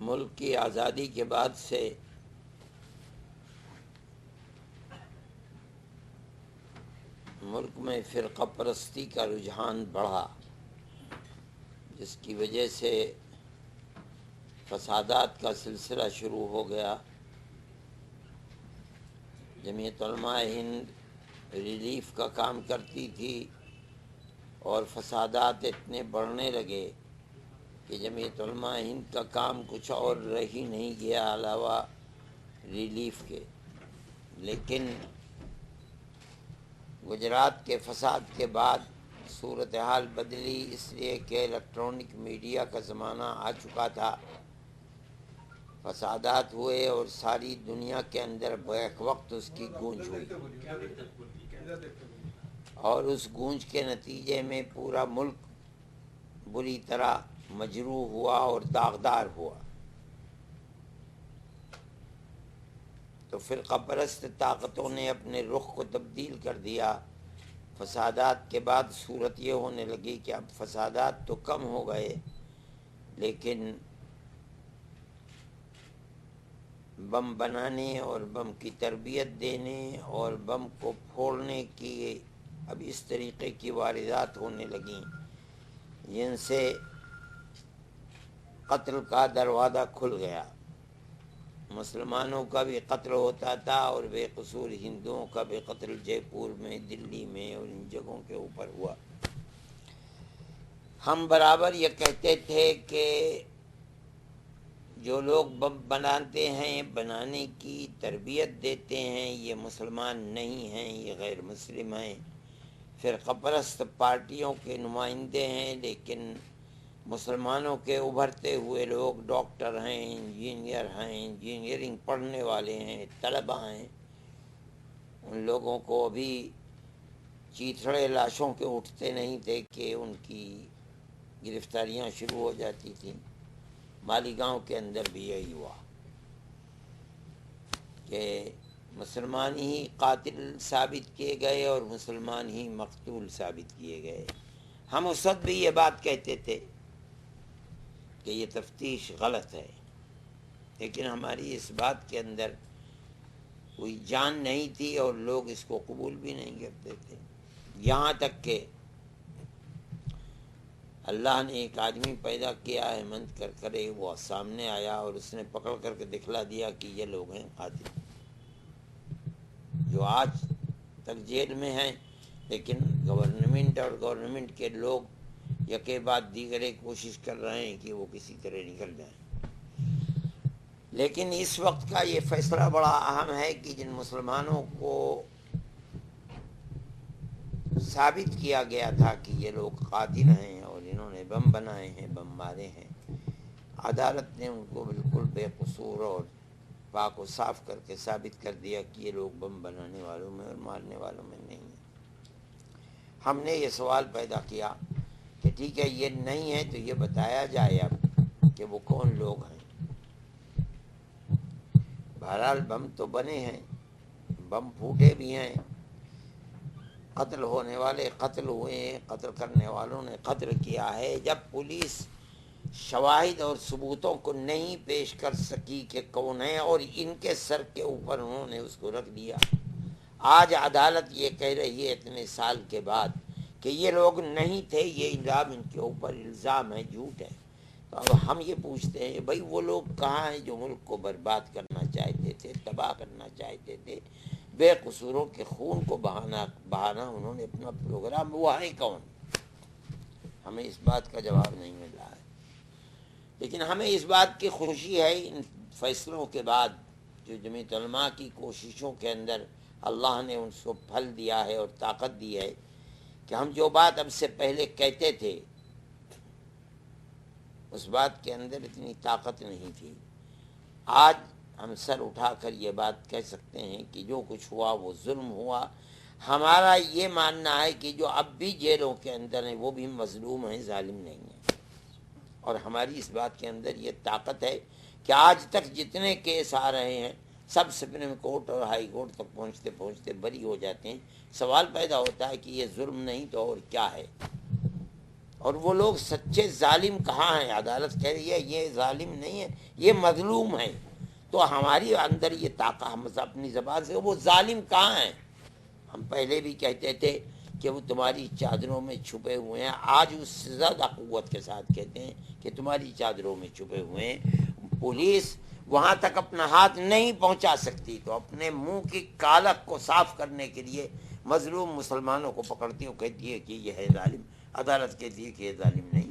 ملک کی آزادی کے بعد سے ملک میں فرقہ پرستی کا رجحان بڑھا، جس کی وجہ سے فسادات کا سلسلہ شروع ہو گیا۔ جمعیت علماء ہند ریلیف کا کام کرتی تھی اور فسادات اتنے بڑھنے لگے کہ جمعیت علماء ہند کا کام کچھ اور رہ ہی نہیں گیا علاوہ ریلیف کے۔ لیکن گجرات کے فساد کے بعد صورتحال بدلی، اس لیے کہ الیکٹرانک میڈیا کا زمانہ آ چکا تھا۔ فسادات ہوئے اور ساری دنیا کے اندر بیک وقت اس کی گونج ہوئی، اور اس گونج کے نتیجے میں پورا ملک بری طرح مجروح ہوا اور داغدار ہوا۔ تو فرقہ پرست طاقتوں نے اپنے رخ کو تبدیل کر دیا۔ فسادات کے بعد صورت یہ ہونے لگی کہ اب فسادات تو کم ہو گئے، لیکن بم بنانے اور بم کی تربیت دینے اور بم کو پھوڑنے کی اب اس طریقے کی واردات ہونے لگیں جن سے قتل کا دروازہ کھل گیا۔ مسلمانوں کا بھی قتل ہوتا تھا اور بے قصور ہندوؤں کا بھی قتل جے پور میں، دلی میں اور ان جگہوں کے اوپر ہوا۔ ہم برابر یہ کہتے تھے کہ جو لوگ بم بناتے ہیں، بنانے کی تربیت دیتے ہیں، یہ مسلمان نہیں ہیں، یہ غیر مسلم ہیں، فرقہ پرست پارٹیوں کے نمائندے ہیں۔ لیکن مسلمانوں کے ابھرتے ہوئے لوگ ڈاکٹر ہیں، انجینئر ہیں، انجینئرنگ پڑھنے والے ہیں، طلباء ہیں، ان لوگوں کو ابھی چیتھڑے لاشوں کے اٹھتے نہیں تھے کہ ان کی گرفتاریاں شروع ہو جاتی تھیں۔ مالیگاؤں کے اندر بھی یہی ہوا کہ مسلمان ہی قاتل ثابت کیے گئے اور مسلمان ہی مقتول ثابت کیے گئے۔ ہم اس وقت بھی یہ بات کہتے تھے کہ یہ تفتیش غلط ہے، لیکن ہماری اس بات کے اندر کوئی جان نہیں تھی اور لوگ اس کو قبول بھی نہیں کرتے تھے، یہاں تک کہ اللہ نے ایک آدمی پیدا کیا ہے منت کر کرے، وہ سامنے آیا اور اس نے پکڑ کر کے دکھلا دیا کہ یہ لوگ ہیں قاتل، جو آج تک جیل میں ہیں، لیکن گورنمنٹ اور گورنمنٹ کے لوگ یکے بعد دیگرے کوشش کر رہے ہیں کہ وہ کسی طرح نکل جائیں۔ لیکن اس وقت کا یہ فیصلہ بڑا اہم ہے کہ جن مسلمانوں کو ثابت کیا گیا تھا کہ یہ لوگ قاتل ہیں اور انہوں نے بم بنائے ہیں، بم مارے ہیں، عدالت نے ان کو بالکل بے قصور اور پاک و صاف کر کے ثابت کر دیا کہ یہ لوگ بم بنانے والوں میں اور مارنے والوں میں نہیں ہیں۔ ہم نے یہ سوال پیدا کیا کہ ٹھیک ہے یہ نہیں ہے تو یہ بتایا جائے اب کہ وہ کون لوگ ہیں۔ بہرحال بم تو بنے ہیں، بم پھوٹے بھی ہیں، قتل ہونے والے قتل ہوئے ہیں، قتل کرنے والوں نے قتل کیا ہے۔ جب پولیس شواہد اور ثبوتوں کو نہیں پیش کر سکی کہ کون ہے اور ان کے سر کے اوپر انہوں نے اس کو رکھ دیا، آج عدالت یہ کہہ رہی ہے اتنے سال کے بعد کہ یہ لوگ نہیں تھے، یہ الزام ان کے اوپر الزام ہے، جھوٹ ہے۔ تو اب ہم یہ پوچھتے ہیں بھائی وہ لوگ کہاں ہیں جو ملک کو برباد کرنا چاہتے تھے، تباہ کرنا چاہتے تھے، بے قصوروں کے خون کو بہانا انہوں نے اپنا پروگرام، وہ ہے کون؟ ہمیں اس بات کا جواب نہیں مل رہا ہے۔ لیکن ہمیں اس بات کی خوشی ہے ان فیصلوں کے بعد جو جمعیت علماء کی کوششوں کے اندر اللہ نے ان کو پھل دیا ہے اور طاقت دی ہے کہ ہم جو بات اب سے پہلے کہتے تھے اس بات کے اندر اتنی طاقت نہیں تھی، آج ہم سر اٹھا کر یہ بات کہہ سکتے ہیں کہ جو کچھ ہوا وہ ظلم ہوا۔ ہمارا یہ ماننا ہے کہ جو اب بھی جیلوں کے اندر ہیں وہ بھی مظلوم ہیں، ظالم نہیں ہیں، اور ہماری اس بات کے اندر یہ طاقت ہے کہ آج تک جتنے کیس آ رہے ہیں سب سپریم کورٹ اور ہائی کورٹ تک پہنچتے پہنچتے بری ہو جاتے ہیں۔ سوال پیدا ہوتا ہے کہ یہ ظلم نہیں تو اور کیا ہے؟ اور وہ لوگ سچے ظالم کہاں ہیں؟ عدالت کہہ رہی ہے یہ ظالم نہیں ہے، یہ مظلوم ہے. تو ہماری اندر یہ طاقت، ہم اپنی زبان سے وہ ظالم کہاں ہیں؟ ہم پہلے بھی کہتے تھے کہ وہ تمہاری چادروں میں چھپے ہوئے ہیں، آج اس سے زیادہ قوت کے ساتھ کہتے ہیں کہ تمہاری چادروں میں چھپے ہوئے ہیں. پولیس وہاں تک اپنا ہاتھ نہیں پہنچا سکتی تو اپنے منہ کی کالک کو صاف کرنے کے لیے مظلوم مسلمانوں کو پکڑتی اور کہتی ہے کہ یہ ہے ظالم. عدالت کہتی ہے کہ یہ ظالم نہیں.